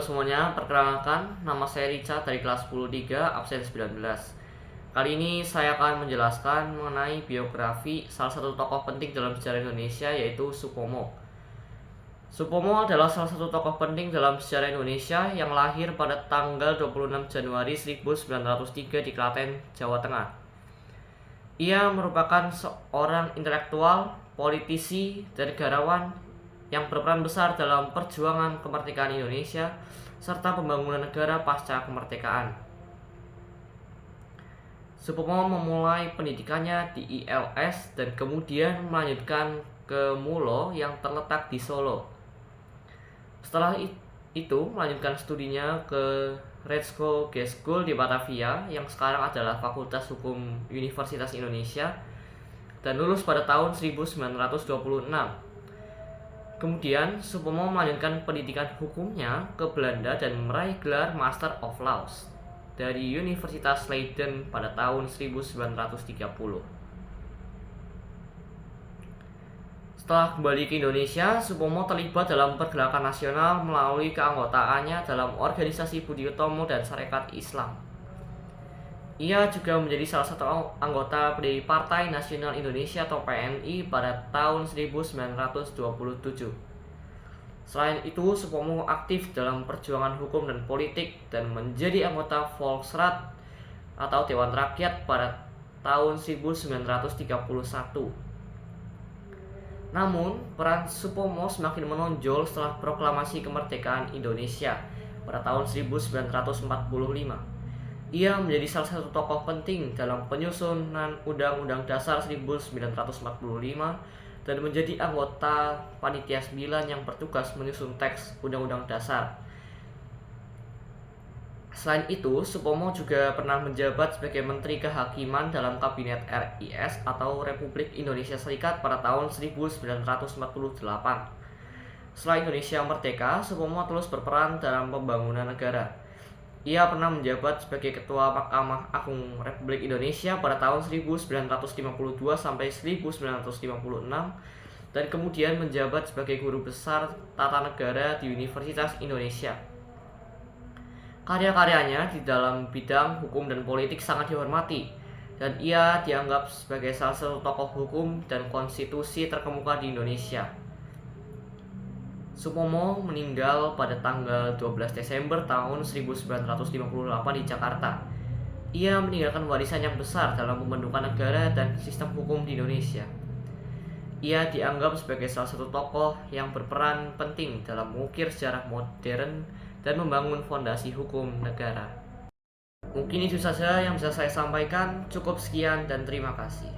semuanya, perkenalkan nama saya Rica dari kelas 10-3 absen 19. Kali ini saya akan menjelaskan mengenai biografi salah satu tokoh penting dalam sejarah Indonesia, yaitu Supomo. Supomo adalah salah satu tokoh penting dalam sejarah Indonesia yang lahir pada tanggal 26 Januari 1903 di Klaten, Jawa Tengah. Ia merupakan seorang intelektual, politisi, dan negarawan yang berperan besar dalam perjuangan kemerdekaan Indonesia serta pembangunan negara pasca kemerdekaan. Supomo memulai pendidikannya di ILS dan kemudian melanjutkan ke Mulo yang terletak di Solo. Setelah itu melanjutkan studinya ke Redschool School di Batavia yang sekarang adalah Fakultas Hukum Universitas Indonesia dan lulus pada tahun 1926. Kemudian Supomo melanjutkan pendidikan hukumnya ke Belanda dan meraih gelar Master of Laws dari Universitas Leiden pada tahun 1930. Setelah kembali ke Indonesia, Supomo terlibat dalam pergerakan nasional melalui keanggotaannya dalam organisasi Budi Utomo dan Sarekat Islam. Ia juga menjadi salah satu anggota pendiri Partai Nasional Indonesia atau PNI pada tahun 1927. Selain itu, Supomo aktif dalam perjuangan hukum dan politik dan menjadi anggota Volksraad atau Dewan Rakyat pada tahun 1931. Namun, peran Supomo semakin menonjol setelah proklamasi kemerdekaan Indonesia pada tahun 1945. Ia menjadi salah satu tokoh penting dalam penyusunan Undang-Undang Dasar 1945 dan menjadi anggota Panitia 9 yang bertugas menyusun teks Undang-Undang Dasar. Selain itu, Supomo juga pernah menjabat sebagai Menteri Kehakiman dalam Kabinet RIS atau Republik Indonesia Serikat pada tahun 1948. Setelah Indonesia merdeka, Supomo terus berperan dalam pembangunan negara. Ia pernah menjabat sebagai Ketua Mahkamah Agung Republik Indonesia pada tahun 1952 sampai 1956 dan kemudian menjabat sebagai Guru Besar Tata Negara di Universitas Indonesia. Karya-karyanya di dalam bidang hukum dan politik sangat dihormati dan ia dianggap sebagai salah satu tokoh hukum dan konstitusi terkemuka di Indonesia. Supomo meninggal pada tanggal 12 Desember tahun 1958 di Jakarta. Ia meninggalkan warisan yang besar dalam pembentukan negara dan sistem hukum di Indonesia. Ia dianggap sebagai salah satu tokoh yang berperan penting dalam mengukir sejarah modern dan membangun fondasi hukum negara. Mungkin itu saja yang bisa saya sampaikan. Cukup sekian dan terima kasih.